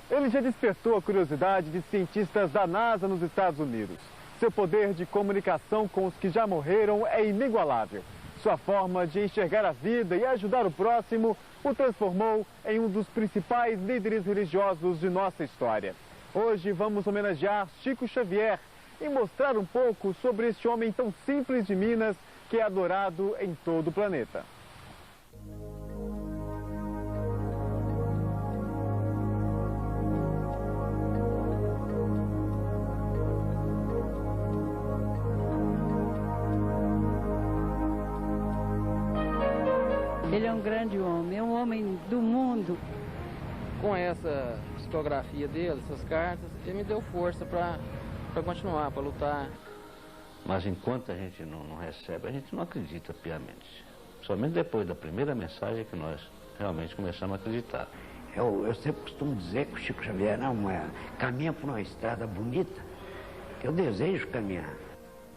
Ele já despertou a curiosidade de cientistas da NASA nos Estados Unidos. Seu poder de comunicação com os que já morreram é inigualável. Sua forma de enxergar a vida e ajudar o próximo o transformou em um dos principais líderes religiosos de nossa história. Hoje vamos homenagear Chico Xavier e mostrar um pouco sobre este homem tão simples de Minas que é adorado em todo o planeta. Ele é um grande homem, é um homem do mundo. Com essa psicografia dele, essas cartas, ele me deu força para continuar, para lutar. Mas enquanto a gente não recebe, a gente não acredita piamente. Somente depois da primeira mensagem que nós realmente começamos a acreditar. Eu sempre costumo dizer que o Chico Xavier caminha por uma estrada bonita, que eu desejo caminhar.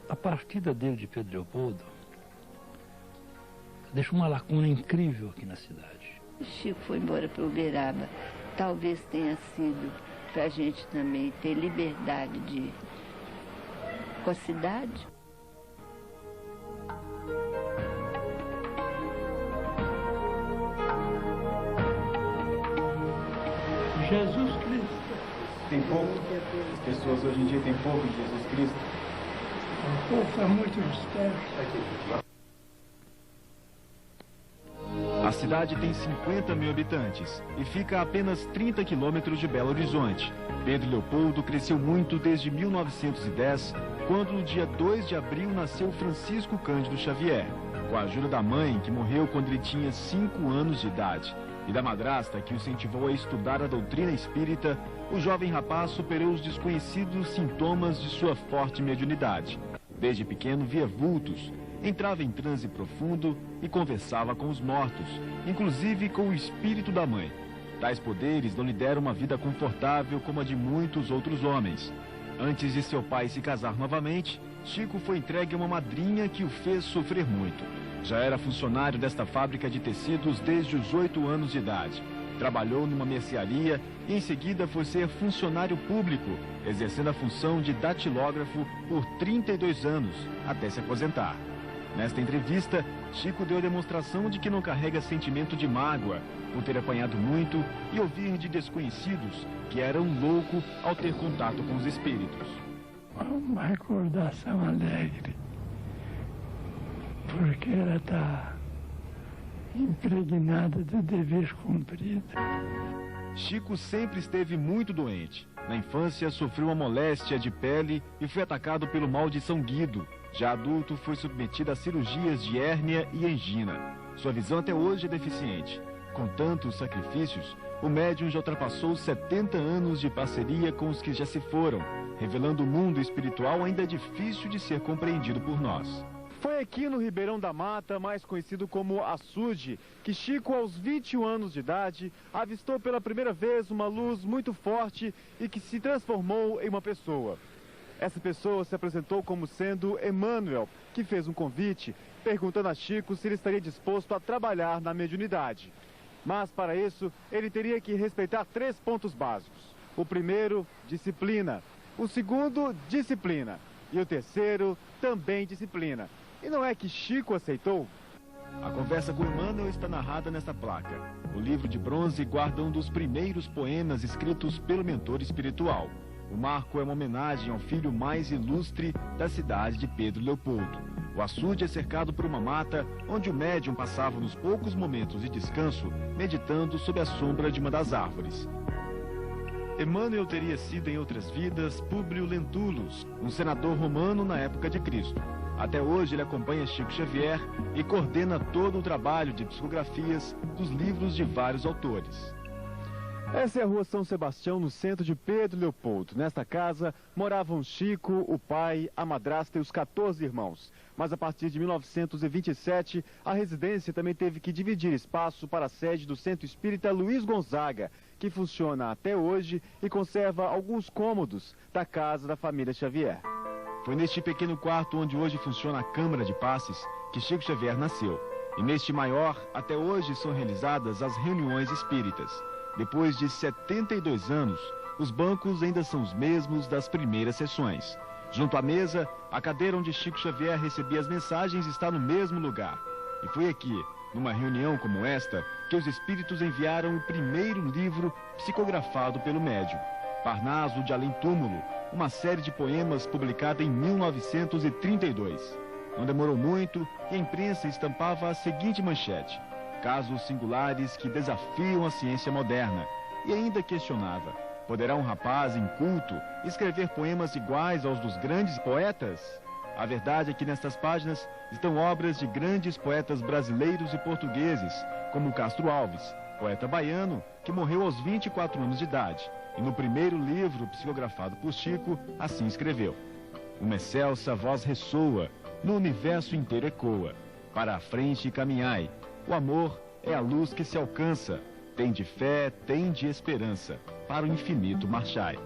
A partida dele de Pedro Leopoldo deixa uma lacuna incrível aqui na cidade. O Chico foi embora para Uberaba. Talvez tenha sido para a gente também ter liberdade com a cidade. Jesus Cristo. Tem pouco? As pessoas hoje em dia têm pouco de Jesus Cristo? O povo está muito distante. A cidade tem 50 mil habitantes e fica a apenas 30 quilômetros de Belo Horizonte. Pedro Leopoldo cresceu muito desde 1910, quando no dia 2 de abril nasceu Francisco Cândido Xavier, com a ajuda da mãe, que morreu quando ele tinha 5 anos de idade, e da madrasta, que o incentivou a estudar a doutrina espírita. O jovem rapaz superou os desconhecidos sintomas de sua forte mediunidade. Desde pequeno via vultos, entrava em transe profundo e conversava com os mortos, inclusive com o espírito da mãe. Tais poderes não lhe deram uma vida confortável como a de muitos outros homens. Antes de seu pai se casar novamente, Chico foi entregue a uma madrinha que o fez sofrer muito. Já era funcionário desta fábrica de tecidos desde os 8 anos de idade. Trabalhou numa mercearia e em seguida foi ser funcionário público, exercendo a função de datilógrafo por 32 anos, até se aposentar. Nesta entrevista, Chico deu a demonstração de que não carrega sentimento de mágoa por ter apanhado muito e ouvir de desconhecidos que era um louco ao ter contato com os espíritos. Uma recordação alegre, porque ela está impregnada de dever cumprido. Chico sempre esteve muito doente. Na infância, sofreu uma moléstia de pele e foi atacado pelo mal de São Guido. Já adulto, foi submetido a cirurgias de hérnia e angina. Sua visão até hoje é deficiente. Com tantos sacrifícios, o médium já ultrapassou 70 anos de parceria com os que já se foram, revelando um mundo espiritual ainda difícil de ser compreendido por nós. Foi aqui no Ribeirão da Mata, mais conhecido como Açude, que Chico, aos 21 anos de idade, avistou pela primeira vez uma luz muito forte e que se transformou em uma pessoa. Essa pessoa se apresentou como sendo Emmanuel, que fez um convite, perguntando a Chico se ele estaria disposto a trabalhar na mediunidade. Mas, para isso, ele teria que respeitar 3 pontos básicos. O primeiro, disciplina. O segundo, disciplina. E o terceiro, também disciplina. E não é que Chico aceitou? A conversa com Emmanuel está narrada nesta placa. O livro de bronze guarda um dos primeiros poemas escritos pelo mentor espiritual. O marco é uma homenagem ao filho mais ilustre da cidade de Pedro Leopoldo. O açude é cercado por uma mata, onde o médium passava nos poucos momentos de descanso, meditando sob a sombra de uma das árvores. Emmanuel teria sido em outras vidas Públio Lentulus, um senador romano na época de Cristo. Até hoje ele acompanha Chico Xavier e coordena todo o trabalho de psicografias dos livros de vários autores. Essa é a rua São Sebastião, no centro de Pedro Leopoldo. Nesta casa moravam Chico, o pai, a madrasta e os 14 irmãos. Mas a partir de 1927, a residência também teve que dividir espaço para a sede do Centro Espírita Luiz Gonzaga, que funciona até hoje e conserva alguns cômodos da casa da família Xavier. Foi neste pequeno quarto onde hoje funciona a Câmara de Passes que Chico Xavier nasceu. E neste maior, até hoje são realizadas as reuniões espíritas. Depois de 72 anos, os bancos ainda são os mesmos das primeiras sessões. Junto à mesa, a cadeira onde Chico Xavier recebia as mensagens está no mesmo lugar. E foi aqui, numa reunião como esta, que os espíritos enviaram o primeiro livro psicografado pelo médium, Parnaso de Além Túmulo, uma série de poemas publicada em 1932. Não demorou muito e a imprensa estampava a seguinte manchete: casos singulares que desafiam a ciência moderna. E ainda questionava: poderá um rapaz inculto escrever poemas iguais aos dos grandes poetas? A verdade é que nestas páginas estão obras de grandes poetas brasileiros e portugueses, como Castro Alves, poeta baiano que morreu aos 24 anos de idade. E no primeiro livro psicografado por Chico, assim escreveu: uma excelsa voz ressoa, no universo inteiro ecoa. Para a frente caminhai, o amor é a luz que se alcança. Tem de fé, tem de esperança, para o infinito marchai.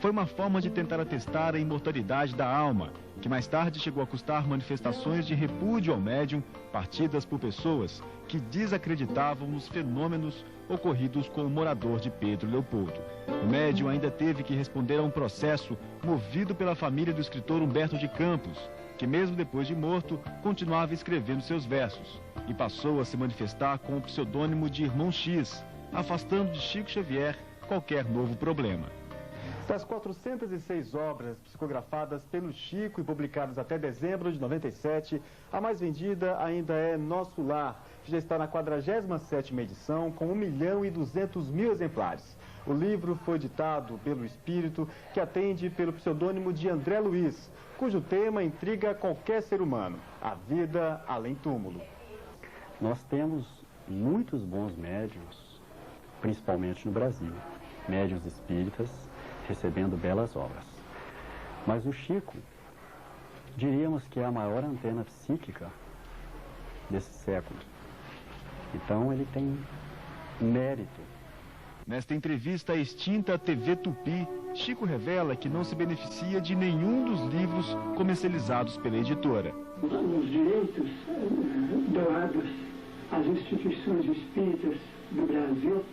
Foi uma forma de tentar atestar a imortalidade da alma, que mais tarde chegou a custar manifestações de repúdio ao médium, partidas por pessoas que desacreditavam nos fenômenos ocorridos com o morador de Pedro Leopoldo. O médium ainda teve que responder a um processo movido pela família do escritor Humberto de Campos, que mesmo depois de morto, continuava escrevendo seus versos, e passou a se manifestar com o pseudônimo de Irmão X, afastando de Chico Xavier qualquer novo problema. Das 406 obras psicografadas pelo Chico e publicadas até dezembro de 97, a mais vendida ainda é Nosso Lar, que já está na 47ª edição, com 1.200.000 exemplares. O livro foi ditado pelo espírito que atende pelo pseudônimo de André Luiz, cujo tema intriga qualquer ser humano: a vida além túmulo. Nós temos muitos bons médiuns, principalmente no Brasil, médiuns espíritas, recebendo belas obras. Mas o Chico, diríamos que é a maior antena psíquica desse século. Então ele tem mérito. Nesta entrevista à extinta TV Tupi, Chico revela que não se beneficia de nenhum dos livros comercializados pela editora. Os direitos doados às instituições espíritas do Brasil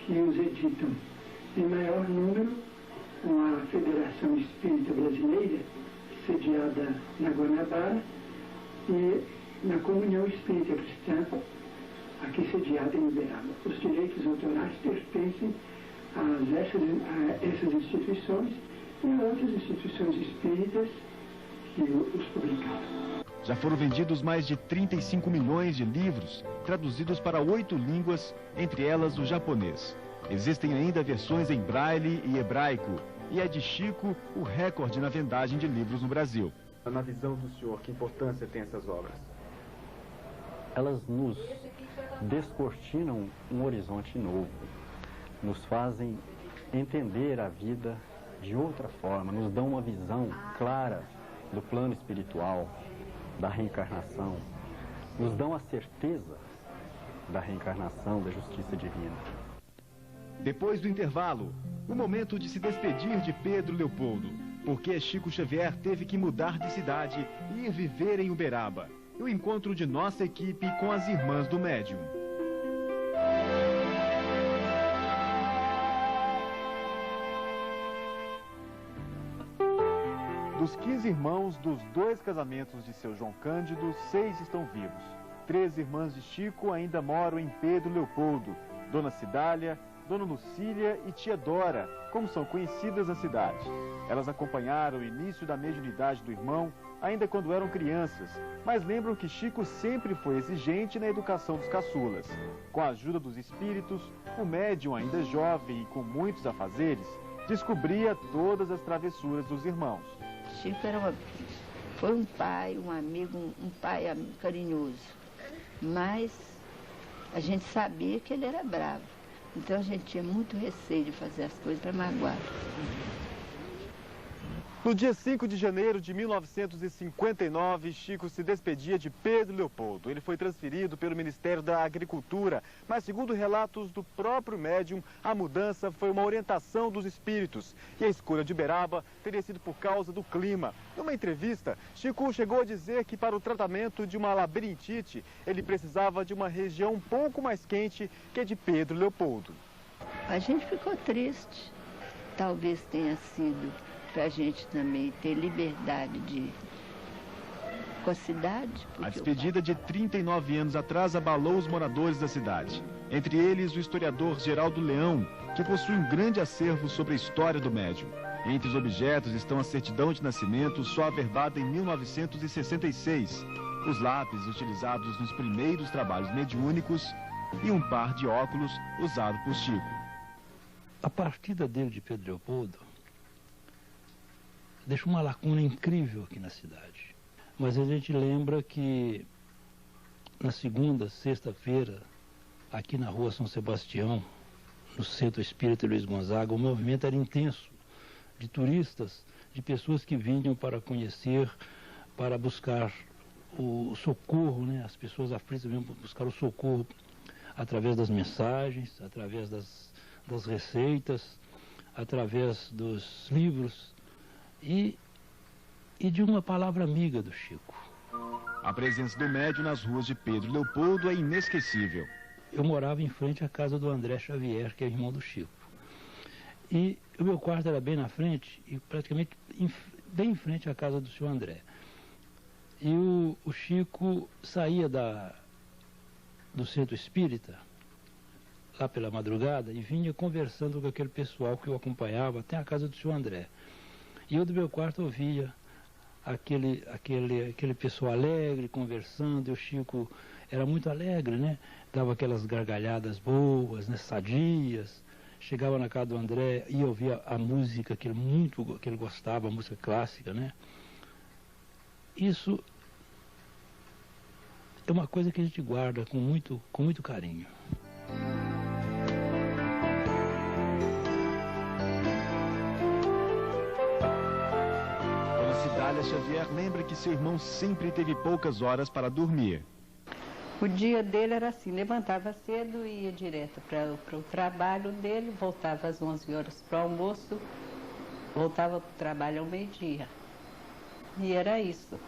que os editam, em maior número, com a Federação Espírita Brasileira, sediada na Guanabara, e na Comunhão Espírita Cristã, aqui sediada em Uberaba. Os direitos autorais pertencem a essas instituições e a outras instituições espíritas que os publicaram. Já foram vendidos mais de 35 milhões de livros, traduzidos para 8 línguas, entre elas o japonês. Existem ainda versões em braille e hebraico, e é de Chico o recorde na vendagem de livros no Brasil. Na visão do senhor, que importância tem essas obras? Elas nos descortinam um horizonte novo, nos fazem entender a vida de outra forma, nos dão uma visão clara do plano espiritual, da reencarnação, nos dão a certeza da reencarnação, da justiça divina. Depois do intervalo, o momento de se despedir de Pedro Leopoldo, porque Chico Xavier teve que mudar de cidade e ir viver em Uberaba. E o encontro de nossa equipe com as irmãs do médium. Dos 15 irmãos dos 2 casamentos de seu João Cândido, 6 estão vivos. 3 irmãs de Chico ainda moram em Pedro Leopoldo: Dona Cidália, Dona Lucília e Tia Dora, como são conhecidas na cidade. Elas acompanharam o início da mediunidade do irmão, ainda quando eram crianças, mas lembram que Chico sempre foi exigente na educação dos caçulas. Com a ajuda dos espíritos, o médium, ainda jovem e com muitos afazeres, descobria todas as travessuras dos irmãos. Chico foi um pai, um amigo, um pai carinhoso, mas a gente sabia que ele era bravo. Então a gente tinha muito receio de fazer as coisas para magoar. No dia 5 de janeiro de 1959, Chico se despedia de Pedro Leopoldo. Ele foi transferido pelo Ministério da Agricultura, mas segundo relatos do próprio médium, a mudança foi uma orientação dos espíritos. E a escolha de Uberaba teria sido por causa do clima. Numa entrevista, Chico chegou a dizer que para o tratamento de uma labirintite, ele precisava de uma região um pouco mais quente que a de Pedro Leopoldo. A gente ficou triste. Talvez tenha sido para a gente também ter liberdade com a cidade. A despedida de 39 anos atrás abalou os moradores da cidade. Entre eles, o historiador Geraldo Leão, que possui um grande acervo sobre a história do médium. Entre os objetos estão a certidão de nascimento, só averbada em 1966, os lápis utilizados nos primeiros trabalhos mediúnicos e um par de óculos usado por Chico. A partida dele de Pedro Leopoldo deixa uma lacuna incrível aqui na cidade. Mas a gente lembra que na segunda, sexta-feira, aqui na rua São Sebastião, no Centro Espírita Luiz Gonzaga, o movimento era intenso, de turistas, de pessoas que vinham para conhecer, para buscar o socorro, né? As pessoas aflitas vinham buscar o socorro através das mensagens, através das receitas, através dos livros e de uma palavra amiga do Chico. A presença do médium nas ruas de Pedro Leopoldo é inesquecível. Eu morava em frente à casa do André Xavier, que é irmão do Chico. E o meu quarto era bem na frente, e praticamente bem em frente à casa do senhor André. E o Chico saía do centro espírita, lá pela madrugada, e vinha conversando com aquele pessoal que eu acompanhava até a casa do senhor André. E eu do meu quarto ouvia aquele pessoal alegre, conversando, e o Chico era muito alegre, né? Dava aquelas gargalhadas boas, né? Sadias. Chegava na casa do André e ouvia a música que ele gostava, a música clássica, né? Isso é uma coisa que a gente guarda com muito carinho. Dona Cidália Xavier lembra que seu irmão sempre teve poucas horas para dormir. O dia dele era assim, levantava cedo e ia direto para o trabalho dele, voltava às 11 horas para o almoço, voltava para o trabalho ao meio-dia. E era isso.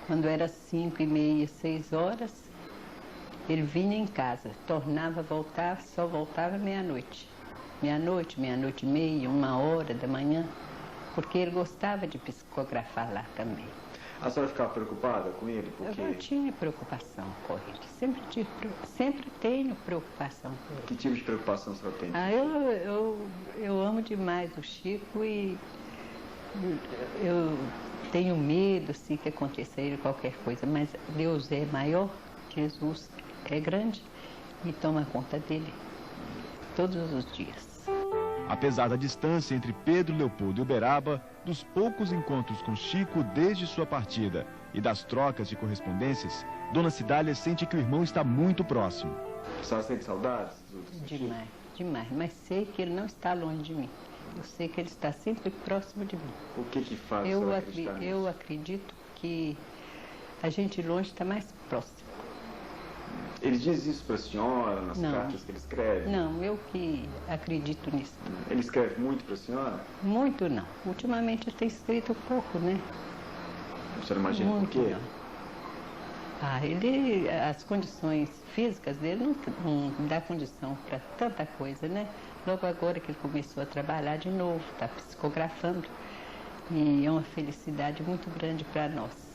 Quando era 5h30, 6 horas, ele vinha em casa, tornava a voltar, só voltava meia-noite. Meia-noite, meia-noite e meia, 1h da manhã, porque ele gostava de psicografar lá também. A senhora ficava preocupada com ele? Porque... Eu não tinha preocupação com ele, sempre tenho preocupação com ele. Que tipo de preocupação a senhora tem? Eu amo demais o Chico e eu tenho medo, sim, que aconteça a ele qualquer coisa, mas Deus é maior, Jesus é grande e toma conta dele todos os dias. Apesar da distância entre Pedro Leopoldo e Uberaba, dos poucos encontros com Chico desde sua partida e das trocas de correspondências, Dona Cidália sente que o irmão está muito próximo. A senhora sente saudades? Demais, demais, mas sei que ele não está longe de mim. Eu sei que ele está sempre próximo de mim. O que faz a senhora acreditar nisso? Eu acredito que a gente longe está mais próximo. Ele diz isso para a senhora, nas cartas que ele escreve? Não, eu que acredito nisso. Ele escreve muito para a senhora? Muito não. Ultimamente eu tenho escrito pouco, né? A senhora imagina muito por quê? Não. As condições físicas dele não dá condição para tanta coisa, né? Logo agora que ele começou a trabalhar de novo, está psicografando. E é uma felicidade muito grande para nós.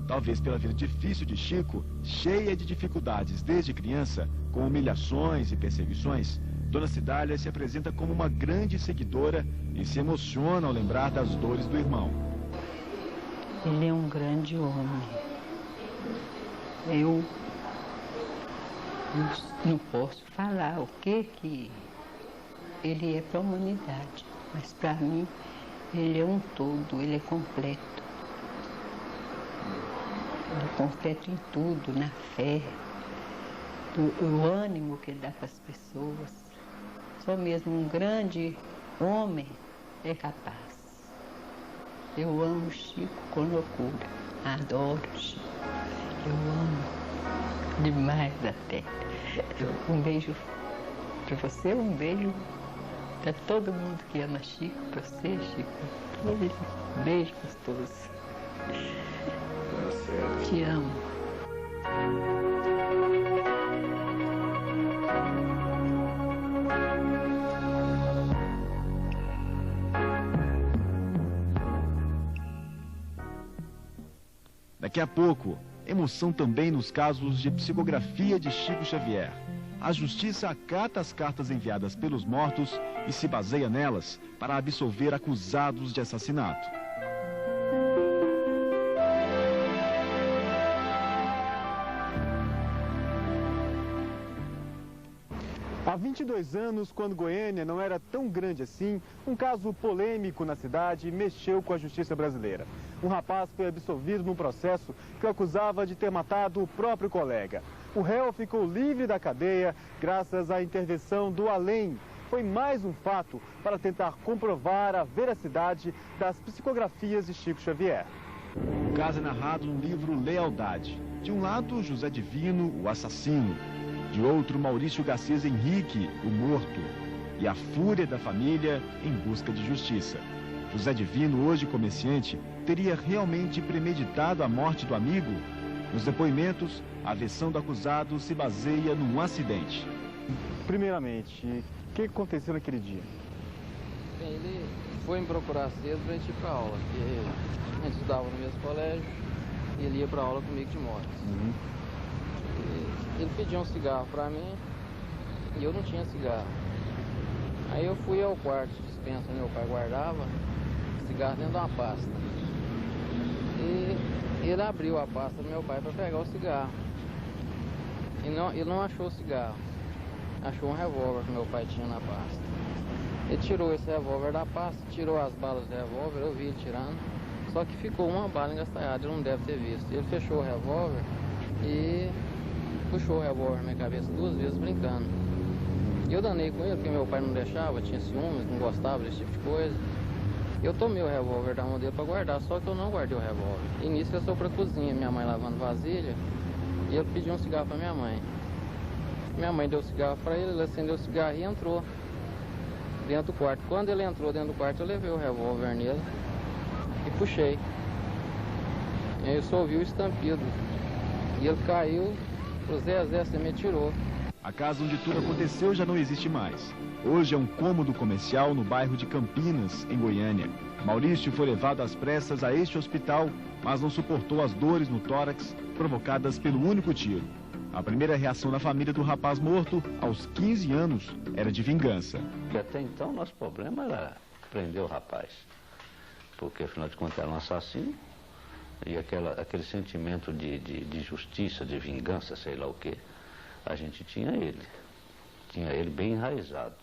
Talvez pela vida difícil de Chico, cheia de dificuldades desde criança, com humilhações e perseguições, Dona Cidália se apresenta como uma grande seguidora e se emociona ao lembrar das dores do irmão. Ele é um grande homem. Eu não posso falar o que ele é para a humanidade, mas para mim ele é um todo, ele é completo. Ele é completo em tudo, na fé, o ânimo que ele dá para as pessoas. Só mesmo um grande homem é capaz. Eu amo Chico com loucura. Adoro Chico. Eu amo demais até. Um beijo para você, um beijo para todo mundo que ama Chico, para você, Chico. Um beijo gostoso. Te amo. Daqui a pouco, emoção também nos casos de psicografia de Chico Xavier. A justiça acata as cartas enviadas pelos mortos e se baseia nelas para absolver acusados de assassinato. Há 22 anos, quando Goiânia não era tão grande assim, um caso polêmico na cidade mexeu com a justiça brasileira. Um rapaz foi absolvido num processo que o acusava de ter matado o próprio colega. O réu ficou livre da cadeia graças à intervenção do além. Foi mais um fato para tentar comprovar a veracidade das psicografias de Chico Xavier. O caso é narrado no livro Lealdade. De um lado, José Divino, o assassino. De outro, Maurício Garcês Henrique, o morto. E a fúria da família em busca de justiça. José Divino, hoje comerciante, teria realmente premeditado a morte do amigo? Nos depoimentos, a versão do acusado se baseia num acidente. Primeiramente, o que aconteceu naquele dia? Bem, ele foi me procurar cedo para a gente ir para aula, porque a gente estudava no mesmo colégio e ele ia para aula comigo de moto. Ele pediu um cigarro para mim e eu não tinha cigarro. Aí eu fui ao quarto de dispensa onde meu pai guardava cigarro dentro de uma pasta. E ele abriu a pasta do meu pai para pegar o cigarro. E ele não achou o cigarro. Achou um revólver que meu pai tinha na pasta. Ele tirou esse revólver da pasta, tirou as balas do revólver, eu vi ele tirando. Só que ficou uma bala engastalhada, ele não deve ter visto. Ele fechou o revólver e puxou o revólver na minha cabeça 2 vezes brincando. E eu danei com ele, porque meu pai não deixava, tinha ciúmes, não gostava desse tipo de coisa. Eu tomei o revólver da mão dele para guardar, só que eu não guardei o revólver. E nisso eu sou pra cozinha, minha mãe lavando vasilha, e ele pediu um cigarro para minha mãe. Minha mãe deu o cigarro para ele, ele acendeu o cigarro e entrou dentro do quarto. Quando ele entrou dentro do quarto, eu levei o revólver nele e puxei. E aí eu só ouvi o estampido. E ele caiu, o Zé, você me tirou. A casa onde tudo aconteceu já não existe mais. Hoje é um cômodo comercial no bairro de Campinas, em Goiânia. Maurício foi levado às pressas a este hospital, mas não suportou as dores no tórax provocadas pelo único tiro. A primeira reação da família do rapaz morto, aos 15 anos, era de vingança. E até então, nosso problema era prender o rapaz. Porque, afinal de contas, era um assassino. E aquele sentimento de justiça, de vingança, sei lá o quê, a gente tinha ele. Tinha ele bem enraizado.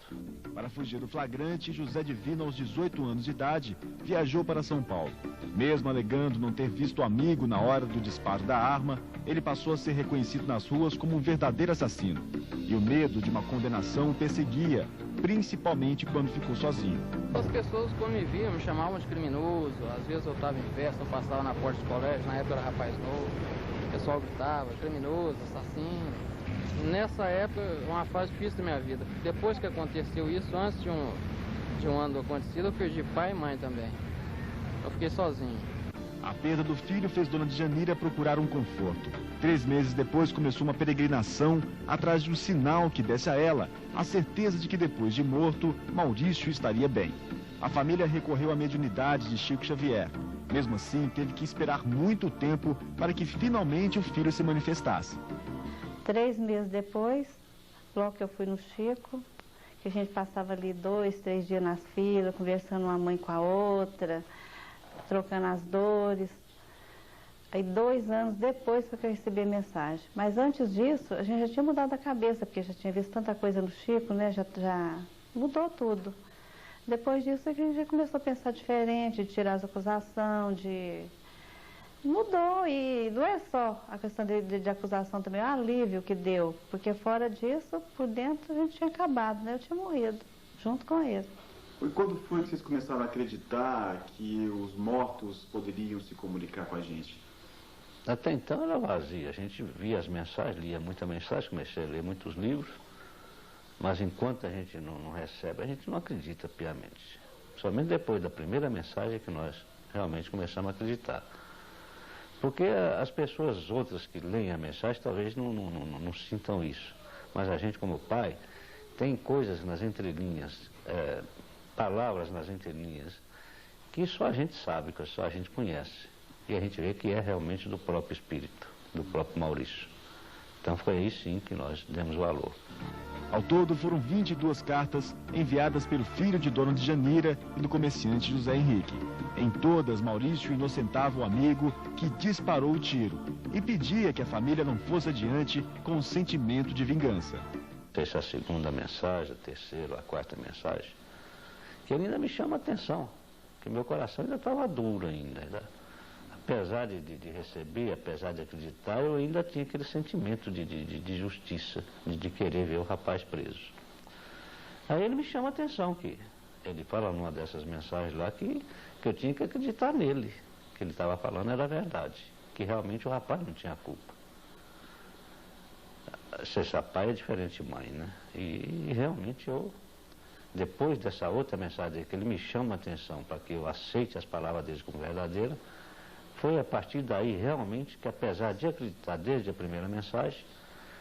Para fugir do flagrante, José Divino, aos 18 anos de idade, viajou para São Paulo. Mesmo alegando não ter visto o amigo na hora do disparo da arma, ele passou a ser reconhecido nas ruas como um verdadeiro assassino. E o medo de uma condenação o perseguia, principalmente quando ficou sozinho. As pessoas, quando me viam, me chamavam de criminoso. Às vezes eu estava em festa, eu passava na porta do colégio, na época eu era rapaz novo. O pessoal gritava, criminoso, assassino. Nessa época, uma fase difícil da minha vida. Depois que aconteceu isso, antes de um ano do acontecido, eu perdi pai e mãe também. Eu fiquei sozinho. A perda do filho fez Dona de Janira procurar um conforto. 3 meses depois começou uma peregrinação atrás de um sinal que desse a ela a certeza de que depois de morto, Maurício estaria bem. A família recorreu à mediunidade de Chico Xavier. Mesmo assim, teve que esperar muito tempo para que finalmente o filho se manifestasse. 3 meses depois, logo que eu fui no Chico, que a gente passava ali 2, 3 dias nas filas, conversando uma mãe com a outra, trocando as dores. Aí 2 anos depois foi que eu recebi a mensagem. Mas antes disso, a gente já tinha mudado a cabeça, porque já tinha visto tanta coisa no Chico, né? Já mudou tudo. Depois disso, a gente já começou a pensar diferente, de tirar as acusações, Mudou, e não é só a questão de acusação também, é o alívio que deu, porque fora disso, por dentro, a gente tinha acabado, né? Eu tinha morrido, junto com ele. E quando foi que vocês começaram a acreditar que os mortos poderiam se comunicar com a gente? Até então era vazia. A gente via as mensagens, lia muita mensagem, comecei a ler muitos livros, mas enquanto a gente não recebe, a gente não acredita piamente. Somente depois da primeira mensagem que nós realmente começamos a acreditar. Porque as pessoas outras que leem a mensagem talvez não sintam isso. Mas a gente, como pai, tem coisas nas entrelinhas, palavras nas entrelinhas, que só a gente sabe, que só a gente conhece. E a gente vê que é realmente do próprio espírito, do próprio Maurício. Então foi aí sim que nós demos valor. Ao todo foram 22 cartas enviadas pelo filho de Dona Djanira e do comerciante José Henrique. Em todas, Maurício inocentava o amigo que disparou o tiro e pedia que a família não fosse adiante com o sentimento de vingança. Essa é a segunda mensagem, a terceira, a quarta mensagem, que ainda me chama a atenção, que meu coração ainda estava duro ainda. Apesar de receber, apesar de acreditar, eu ainda tinha aquele sentimento de justiça, de querer ver o rapaz preso. Aí ele me chama a atenção, que ele fala numa dessas mensagens lá que eu tinha que acreditar nele, que ele estava falando era verdade, que realmente o rapaz não tinha culpa. Ser pai é diferente de mãe, né? E realmente eu, depois dessa outra mensagem que ele me chama a atenção para que eu aceite as palavras dele como verdadeiras, foi a partir daí realmente que, apesar de acreditar desde a primeira mensagem,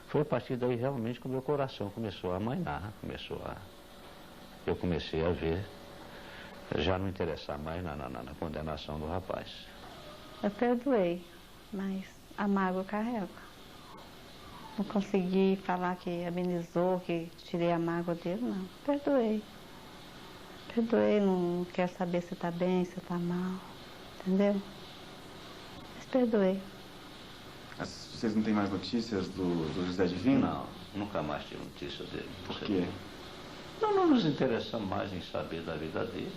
foi a partir daí realmente que o meu coração começou a amainar, eu comecei a ver, já não interessar mais na condenação do rapaz. Eu perdoei, mas a mágoa carrega. Não consegui falar que amenizou, que tirei a mágoa dele, não. Perdoei. Perdoei, não quero saber se está bem, se está mal, entendeu? Perdoei. Vocês não têm mais notícias do José Divino? Não, nunca mais tive notícias dele. Por quê? Não nos interessamos mais em saber da vida dele.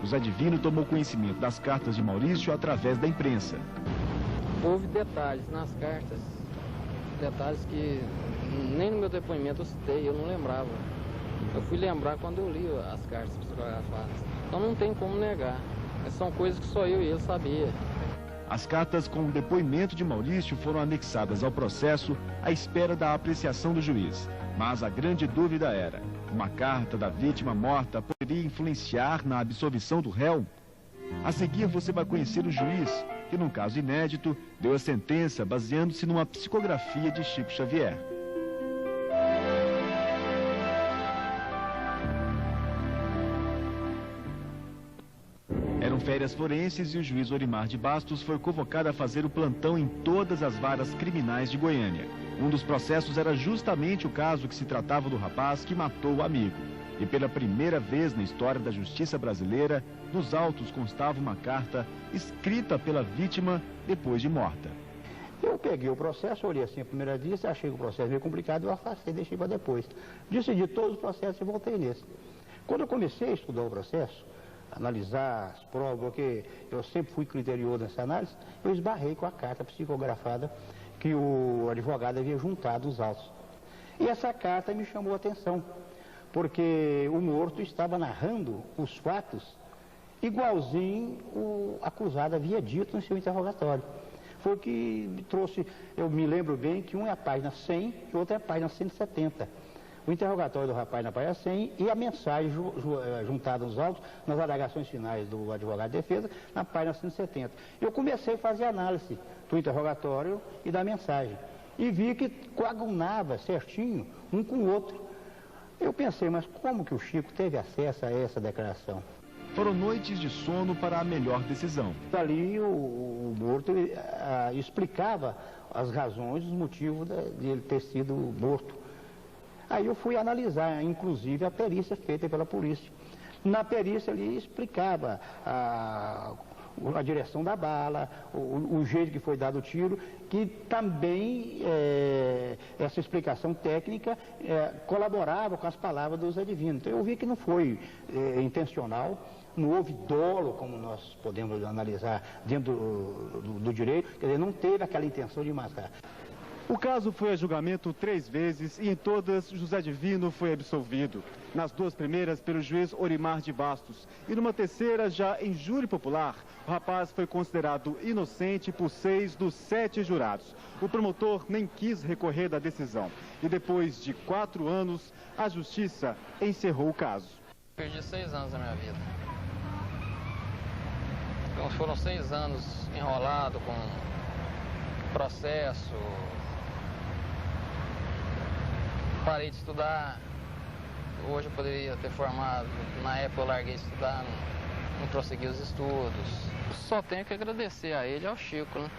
José Divino tomou conhecimento das cartas de Maurício através da imprensa. Houve detalhes nas cartas, detalhes que nem no meu depoimento eu citei, eu não lembrava. Eu fui lembrar quando eu li as cartas psicografadas. Então não tem como negar. São coisas que só eu e ele sabia. As cartas com o depoimento de Maurício foram anexadas ao processo à espera da apreciação do juiz. Mas a grande dúvida era: uma carta da vítima morta poderia influenciar na absolvição do réu? A seguir você vai conhecer o juiz, que num caso inédito, deu a sentença baseando-se numa psicografia de Chico Xavier. Eram férias forenses e o juiz Orimar de Bastos foi convocado a fazer o plantão em todas as varas criminais de Goiânia. Um dos processos era justamente o caso que se tratava do rapaz que matou o amigo. E pela primeira vez na história da justiça brasileira, nos autos constava uma carta escrita pela vítima depois de morta. Eu peguei o processo, olhei assim a primeira vista, achei que o processo meio complicado, eu afastei, deixei para depois. Decidi todos os processos e voltei nesse. Quando eu comecei a estudar o processo, analisar as provas, porque eu sempre fui criterioso nessa análise, eu esbarrei com a carta psicografada que o advogado havia juntado os autos. E essa carta me chamou a atenção, porque o morto estava narrando os fatos igualzinho o acusado havia dito no seu interrogatório. Foi o que me trouxe, eu me lembro bem que um é a página 100 e outro é a página 170. O interrogatório do rapaz na página 100 e a mensagem juntada nos autos, nas alegações finais do advogado de defesa, na página 170. Eu comecei a fazer análise do interrogatório e da mensagem. E vi que coadunava certinho um com o outro. Eu pensei, mas como que o Chico teve acesso a essa declaração? Foram noites de sono para a melhor decisão. Ali o morto explicava as razões, os motivos de ele ter sido morto. Aí eu fui analisar, inclusive, a perícia feita pela polícia. Na perícia ele explicava a direção da bala, o jeito que foi dado o tiro, que também essa explicação técnica colaborava com as palavras do José Divino. Então eu vi que não foi intencional, não houve dolo, como nós podemos analisar dentro do direito, quer dizer, não teve aquela intenção de matar. O caso foi a julgamento 3 vezes e em todas José Divino foi absolvido. Nas 2 primeiras pelo juiz Orimar de Bastos e numa terceira, já em júri popular, o rapaz foi considerado inocente por 6 dos 7 jurados. O promotor nem quis recorrer da decisão e depois de 4 anos, a justiça encerrou o caso. Perdi 6 anos da minha vida. Então, foram 6 anos enrolado com processo. Parei de estudar. Hoje eu poderia ter formado. Na época eu larguei de estudar, não prossegui os estudos. Só tenho que agradecer a ele e ao Chico, né?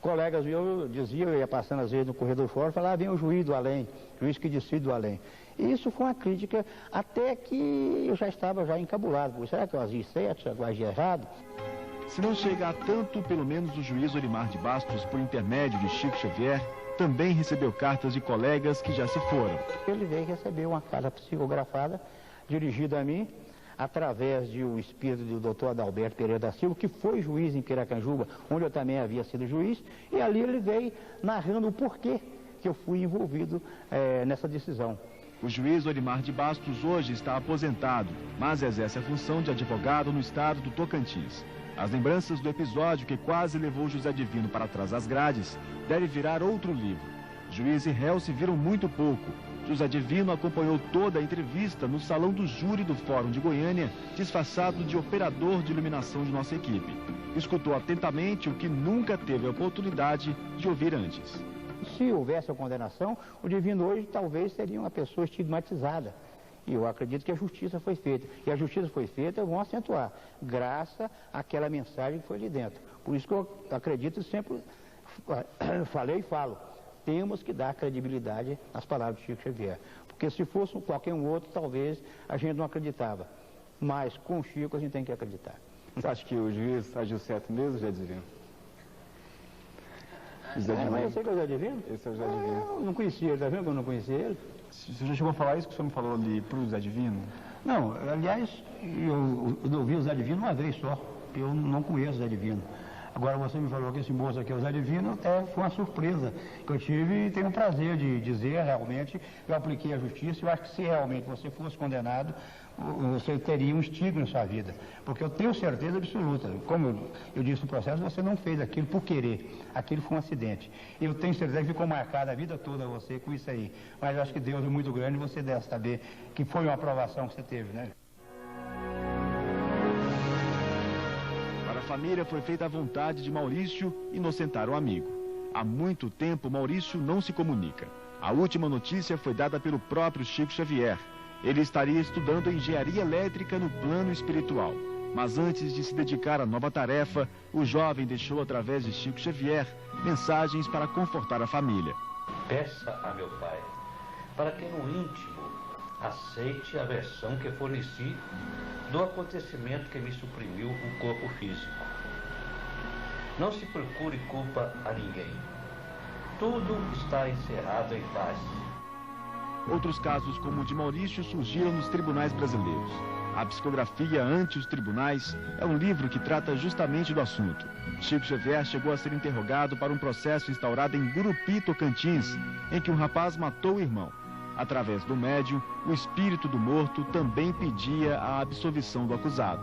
Colegas meus diziam, eu ia passando às vezes no corredor fora, falava, vem o juiz do além, juiz que decide do além. E isso foi uma crítica até que eu já estava encabulado. Será que eu agi certo, será que eu agi errado? Se não chega a tanto, pelo menos o juiz Orimar de Bastos, por intermédio de Chico Xavier, também recebeu cartas de colegas que já se foram. Ele veio receber uma carta psicografada, dirigida a mim, através do espírito do Dr. Adalberto Pereira da Silva, que foi juiz em Piracanjuba, onde eu também havia sido juiz, e ali ele veio narrando o porquê que eu fui envolvido nessa decisão. O juiz Orimar de Bastos hoje está aposentado, mas exerce a função de advogado no estado do Tocantins. As lembranças do episódio que quase levou José Divino para trás das grades deve virar outro livro. Juiz e réu se viram muito pouco. José Divino acompanhou toda a entrevista no salão do júri do Fórum de Goiânia, disfarçado de operador de iluminação de nossa equipe. Escutou atentamente o que nunca teve a oportunidade de ouvir antes. Se houvesse a condenação, o Divino hoje talvez seria uma pessoa estigmatizada. E eu acredito que a justiça foi feita. E a justiça foi feita, vão acentuar, graças àquela mensagem que foi ali dentro. Por isso que eu acredito e sempre falei e falo. Temos que dar credibilidade às palavras de Chico Xavier. Porque se fosse qualquer um outro, talvez a gente não acreditava. Mas com o Chico a gente tem que acreditar. Você acha que o juiz agiu certo mesmo, José Divino? Mas eu sei que é o José Divino? Esse é o José Divino. Eu não conhecia ele, tá vendo que eu não conhecia ele? Você já chegou a falar isso que o senhor me falou ali pro José Divino? Não, aliás, eu ouvi o José Divino uma vez só. Eu não conheço o José Divino. Agora você me falou que esse moço aqui é o José Divino, até foi uma surpresa que eu tive e tenho o prazer de dizer realmente, eu apliquei a justiça. Eu acho que se realmente você fosse condenado, você teria um estigma na sua vida. Porque eu tenho certeza absoluta, como eu disse no processo, você não fez aquilo por querer, aquilo foi um acidente. Eu tenho certeza que ficou marcada a vida toda você com isso aí. Mas eu acho que Deus é muito grande e você deve saber que foi uma aprovação que você teve, né? A família foi feita à vontade de Maurício inocentar o amigo. Há muito tempo, Maurício não se comunica. A última notícia foi dada pelo próprio Chico Xavier. Ele estaria estudando engenharia elétrica no plano espiritual. Mas antes de se dedicar à nova tarefa, o jovem deixou, através de Chico Xavier, mensagens para confortar a família. Peça a meu pai, para que no íntimo aceite a versão que forneci do acontecimento que me suprimiu o corpo físico. Não se procure culpa a ninguém. Tudo está encerrado em paz. Outros casos, como o de Maurício, surgiram nos tribunais brasileiros. A Psicografia ante os Tribunais é um livro que trata justamente do assunto. Chico Xavier chegou a ser interrogado para um processo instaurado em Gurupi, Tocantins, em que um rapaz matou o irmão. Através do médium, o espírito do morto também pedia a absolvição do acusado.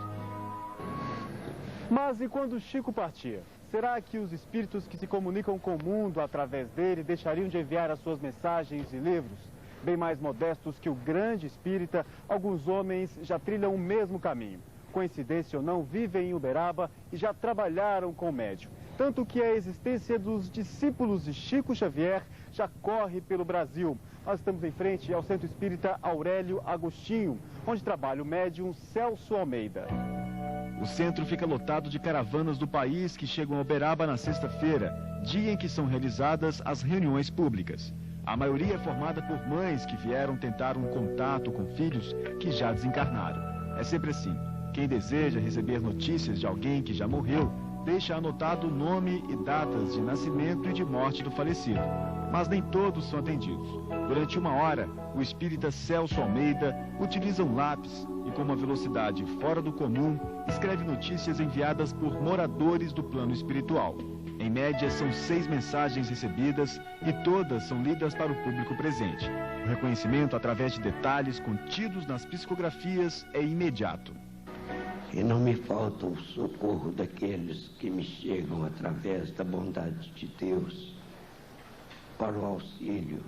Mas e quando Chico partia? Será que os espíritos que se comunicam com o mundo através dele deixariam de enviar as suas mensagens e livros? Bem mais modestos que o grande espírita, alguns homens já trilham o mesmo caminho. Coincidência ou não, vivem em Uberaba e já trabalharam com o médium. Tanto que a existência dos discípulos de Chico Xavier já corre pelo Brasil. Nós estamos em frente ao Centro Espírita Aurélio Agostinho, onde trabalha o médium Celso Almeida. O centro fica lotado de caravanas do país que chegam a Uberaba na sexta-feira, dia em que são realizadas as reuniões públicas. A maioria é formada por mães que vieram tentar um contato com filhos que já desencarnaram. É sempre assim. Quem deseja receber notícias de alguém que já morreu, deixa anotado o nome e datas de nascimento e de morte do falecido. Mas nem todos são atendidos. Durante 1 hora, o espírita Celso Almeida utiliza um lápis e, com uma velocidade fora do comum, escreve notícias enviadas por moradores do plano espiritual. Em média, são 6 mensagens recebidas e todas são lidas para o público presente. O reconhecimento através de detalhes contidos nas psicografias é imediato. E não me falta o socorro daqueles que me chegam através da bondade de Deus para o auxílio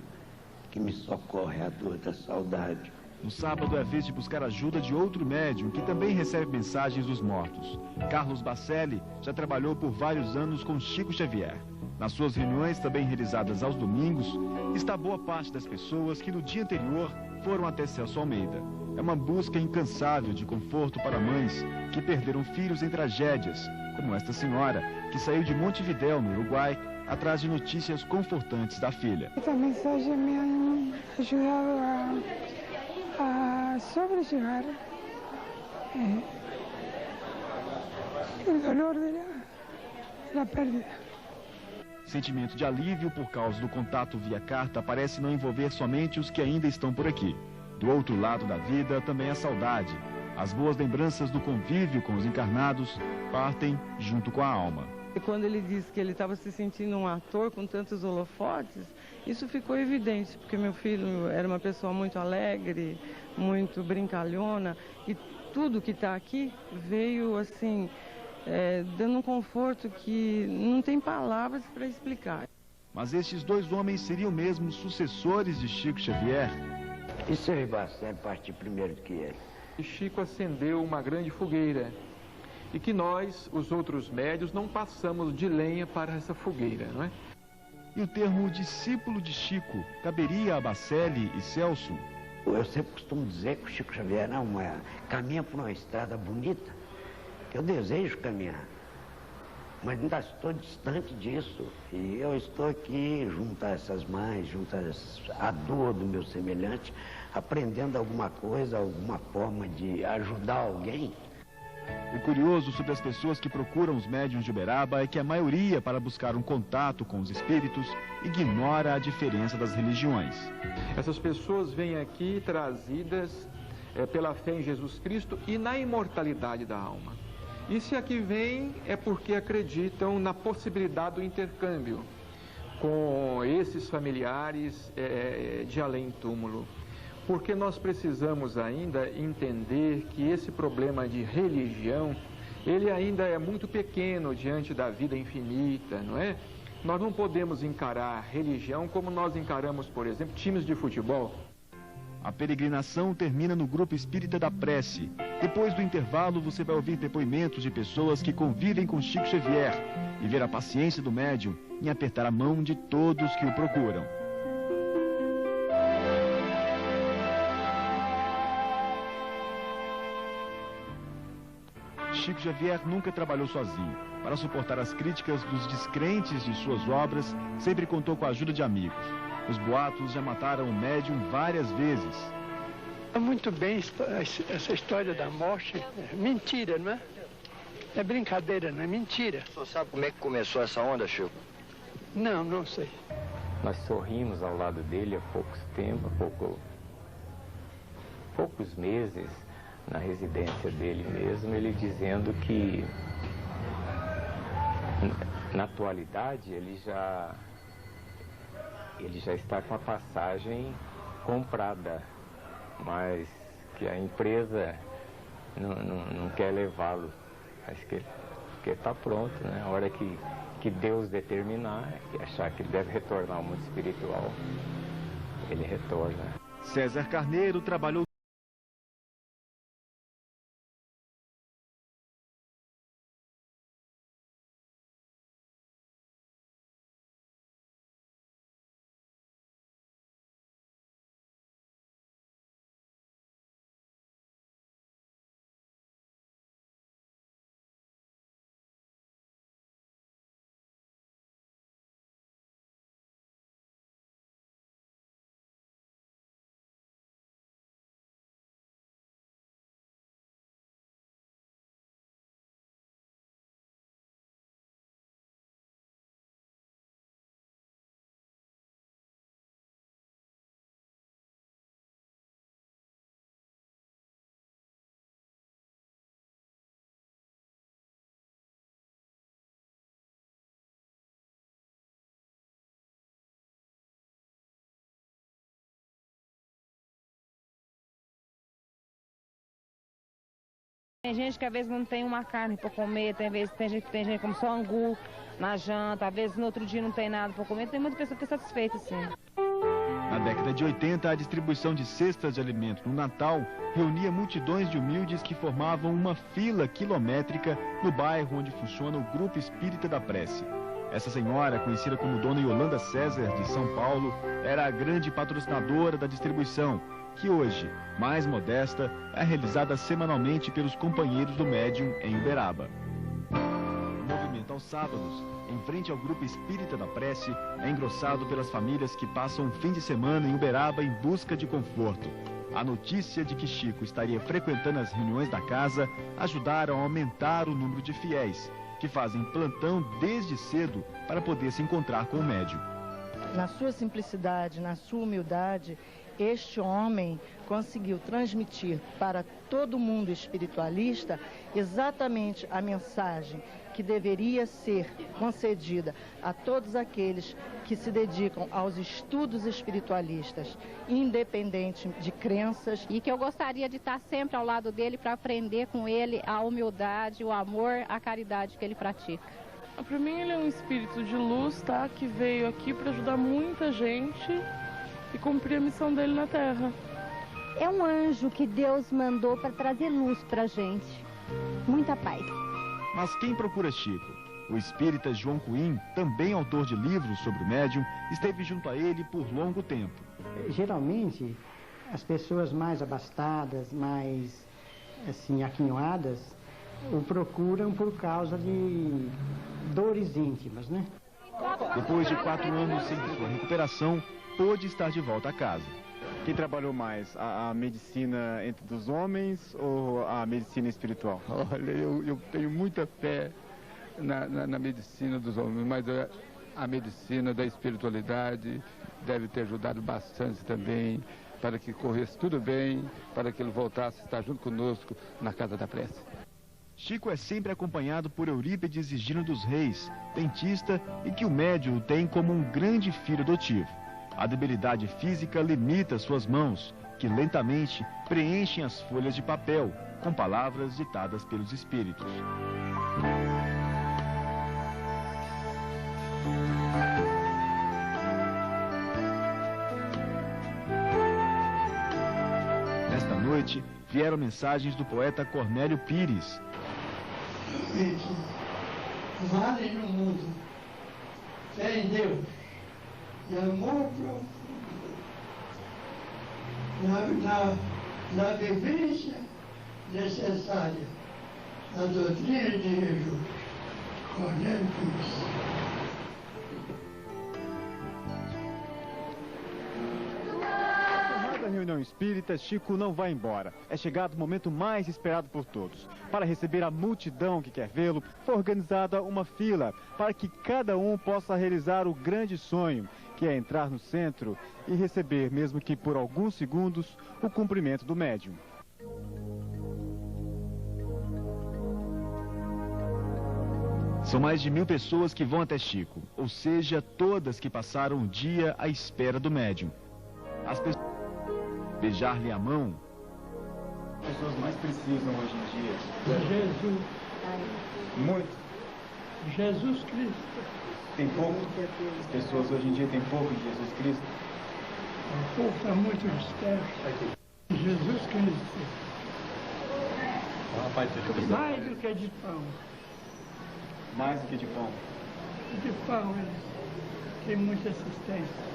que me socorre à dor da saudade. No sábado é a vez de buscar ajuda de outro médium que também recebe mensagens dos mortos. Carlos Bacelli já trabalhou por vários anos com Chico Xavier. Nas suas reuniões, também realizadas aos domingos, está boa parte das pessoas que no dia anterior foram até Celso Almeida. É uma busca incansável de conforto para mães que perderam filhos em tragédias, como esta senhora, que saiu de Montevidéu, no Uruguai, atrás de notícias confortantes da filha. Esta mensagem me ha ajudado a sobrellevar o dolor da pérdida. Sentimento de alívio por causa do contato via carta parece não envolver somente os que ainda estão por aqui. Do outro lado da vida também a saudade. As boas lembranças do convívio com os encarnados partem junto com a alma. E quando ele disse que ele estava se sentindo um ator com tantos holofotes, isso ficou evidente, porque meu filho era uma pessoa muito alegre, muito brincalhona, e tudo que está aqui veio assim, dando um conforto que não tem palavras para explicar. Mas estes dois homens seriam mesmo sucessores de Chico Xavier? E se o Bacelli partir primeiro que ele? E Chico acendeu uma grande fogueira e que nós, os outros médios, não passamos de lenha para essa fogueira, não é? E o termo discípulo de Chico caberia a Bacelli e Celso? Eu sempre costumo dizer que o Chico Xavier caminha por uma estrada bonita, que eu desejo caminhar, mas ainda estou distante disso. E eu estou aqui junto a essas mães, junto à dor do meu semelhante, aprendendo alguma coisa, alguma forma de ajudar alguém. O curioso sobre as pessoas que procuram os médiuns de Uberaba é que a maioria, para buscar um contato com os espíritos, ignora a diferença das religiões. Essas pessoas vêm aqui trazidas pela fé em Jesus Cristo e na imortalidade da alma. E se aqui vêm é porque acreditam na possibilidade do intercâmbio com esses familiares de além-túmulo. Porque nós precisamos ainda entender que esse problema de religião, ele ainda é muito pequeno diante da vida infinita, não é? Nós não podemos encarar religião como nós encaramos, por exemplo, times de futebol. A peregrinação termina no Grupo Espírita da Prece. Depois do intervalo, você vai ouvir depoimentos de pessoas que convivem com Chico Xavier e ver a paciência do médium em apertar a mão de todos que o procuram. Chico Xavier nunca trabalhou sozinho. Para suportar as críticas dos descrentes de suas obras, sempre contou com a ajuda de amigos. Os boatos já mataram o médium várias vezes. Muito bem essa história da morte. É mentira, não é? É brincadeira, não é mentira. O senhor sabe como é que começou essa onda, Chico? Não, não sei. Nós sorrimos ao lado dele há poucos meses, na residência dele mesmo, ele dizendo que na atualidade ele já está com a passagem comprada, mas que a empresa não quer levá-lo. Acho que está pronto, né? A hora que Deus determinar e achar que ele deve retornar ao mundo espiritual, ele retorna. César Carneiro trabalhou Tem gente que às vezes não tem uma carne para comer, tem gente que come só angu na janta, às vezes no outro dia não tem nada para comer, tem muita pessoa que é satisfeita, sim. Na década de 80, a distribuição de cestas de alimento no Natal reunia multidões de humildes que formavam uma fila quilométrica no bairro onde funciona o Grupo Espírita da Prece. Essa senhora, conhecida como Dona Yolanda César, de São Paulo, era a grande patrocinadora da distribuição, que hoje, mais modesta, é realizada semanalmente pelos companheiros do médium em Uberaba. O movimento aos sábados, em frente ao Grupo Espírita da Prece, é engrossado pelas famílias que passam o fim de semana em Uberaba em busca de conforto. A notícia de que Chico estaria frequentando as reuniões da casa ajudaram a aumentar o número de fiéis, que fazem plantão desde cedo para poder se encontrar com o médium. Na sua simplicidade, na sua humildade, este homem conseguiu transmitir para todo mundo espiritualista exatamente a mensagem que deveria ser concedida a todos aqueles que se dedicam aos estudos espiritualistas, independente de crenças. E que eu gostaria de estar sempre ao lado dele para aprender com ele a humildade, o amor, a caridade que ele pratica. Para mim ele é um espírito de luz, tá? Que veio aqui para ajudar muita gente e cumprir a missão dele na Terra. É um anjo que Deus mandou para trazer luz para a gente. Muita paz. Mas quem procura Chico? O espírita João Cuim, também autor de livros sobre o médium, esteve junto a ele por longo tempo. Geralmente, as pessoas mais abastadas, mais assim, aquinhoadas, o procuram por causa de dores íntimas, né? Depois de 4 anos sem sua recuperação, pôde estar de volta a casa. Quem trabalhou mais, a medicina entre os homens ou a medicina espiritual? Olha, eu tenho muita fé na medicina dos homens, mas a medicina da espiritualidade deve ter ajudado bastante também para que corresse tudo bem, para que ele voltasse a estar junto conosco na Casa da Prece. Chico é sempre acompanhado por Eurípides Higino dos Reis, dentista, e que o médium tem como um grande filho adotivo. A debilidade física limita suas mãos, que lentamente preenchem as folhas de papel com palavras ditadas pelos espíritos. Nesta noite, vieram mensagens do poeta Cornélio Pires. Vale no mundo, fé em Deus e amor profundo na vivência necessária da doutrina de Jesus. Cornélio Pires. Da reunião espírita, Chico não vai embora. É chegado o momento mais esperado por todos. Para receber a multidão que quer vê-lo, foi organizada uma fila para que cada um possa realizar o grande sonho, que é entrar no centro e receber, mesmo que por alguns segundos, o cumprimento do médium. São mais de 1000 pessoas que vão até Chico, ou seja, todas que passaram o dia à espera do médium. As pessoas beijar-lhe a mão. As pessoas mais precisam hoje em dia. Jesus. Muito. Jesus Cristo. Tem pouco. As pessoas hoje em dia têm pouco de Jesus Cristo. O povo está muito disperso. Jesus Cristo. Mais do que de pão. Mais do que de pão. De pão, tem muita assistência.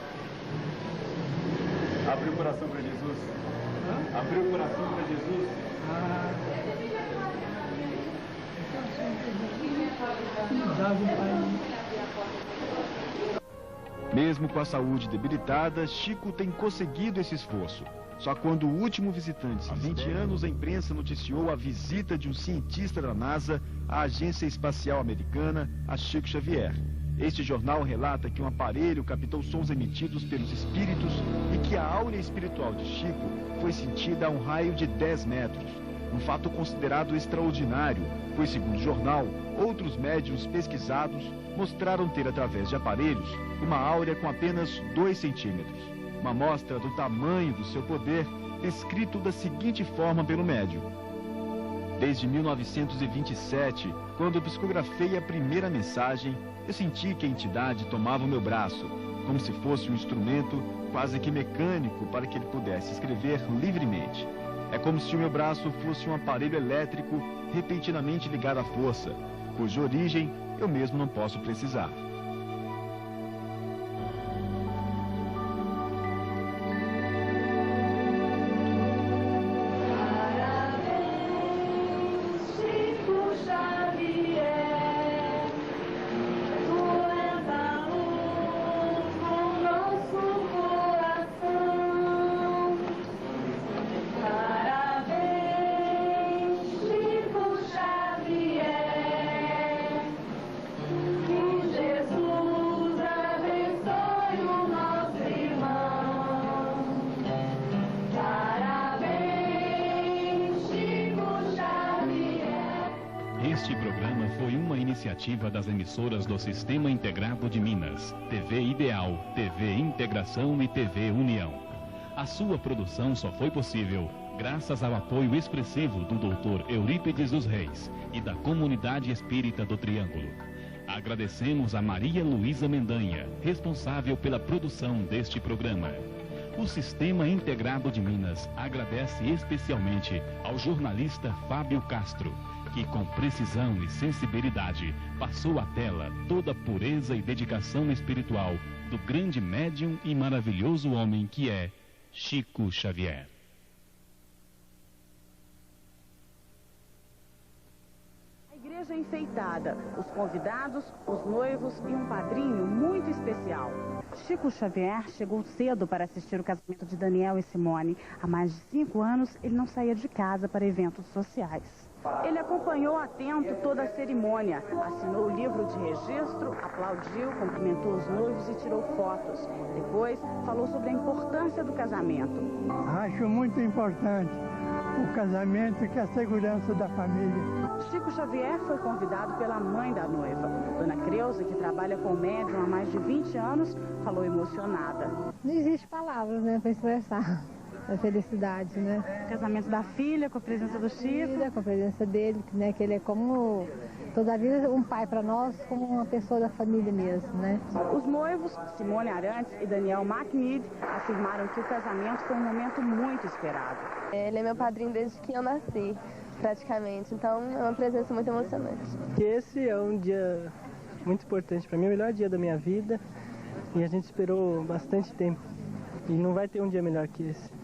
Abriu o coração para Jesus. Abriu o coração para Jesus. Mesmo com a saúde debilitada, Chico tem conseguido esse esforço. Só quando o último visitante, há 20 anos, a imprensa noticiou a visita de um cientista da NASA à Agência Espacial Americana, a Chico Xavier. Este jornal relata que um aparelho captou sons emitidos pelos espíritos e que a áurea espiritual de Chico foi sentida a um raio de 10 metros. Um fato considerado extraordinário, pois, segundo o jornal, outros médiuns pesquisados mostraram ter, através de aparelhos, uma áurea com apenas 2 centímetros. Uma mostra do tamanho do seu poder, descrito da seguinte forma pelo médium. Desde 1927, quando psicografei a primeira mensagem, eu senti que a entidade tomava o meu braço, como se fosse um instrumento quase que mecânico para que ele pudesse escrever livremente. É como se o meu braço fosse um aparelho elétrico repentinamente ligado à força, cuja origem eu mesmo não posso precisar. Este programa foi uma iniciativa das emissoras do Sistema Integrado de Minas, TV Ideal, TV Integração e TV União. A sua produção só foi possível graças ao apoio expressivo do Dr. Eurípides dos Reis e da Comunidade Espírita do Triângulo. Agradecemos a Maria Luísa Mendanha, responsável pela produção deste programa. O Sistema Integrado de Minas agradece especialmente ao jornalista Fábio Castro, que com precisão e sensibilidade passou à tela toda a pureza e dedicação espiritual do grande médium e maravilhoso homem que é Chico Xavier. A igreja enfeitada, os convidados, os noivos e um padrinho muito especial. Chico Xavier chegou cedo para assistir o casamento de Daniel e Simone. Há mais de 5 anos, ele não saía de casa para eventos sociais. Ele acompanhou atento toda a cerimônia, assinou o livro de registro, aplaudiu, cumprimentou os noivos e tirou fotos. Depois, falou sobre a importância do casamento. Acho muito importante o casamento, que é a segurança da família. Chico Xavier foi convidado pela mãe da noiva. Dona Creuza, que trabalha com o médium há mais de 20 anos, falou emocionada. Não existe palavras, né, para expressar a felicidade, né? Casamento da filha, com a presença do Chico. Com a presença dele, né, que ele é como, toda a vida, um pai para nós, como uma pessoa da família mesmo, né? Os noivos, Simone Arantes e Daniel MacNead, afirmaram que o casamento foi um momento muito esperado. Ele é meu padrinho desde que eu nasci, praticamente, então é uma presença muito emocionante. Esse é um dia muito importante para mim, é o melhor dia da minha vida, e a gente esperou bastante tempo, e não vai ter um dia melhor que esse.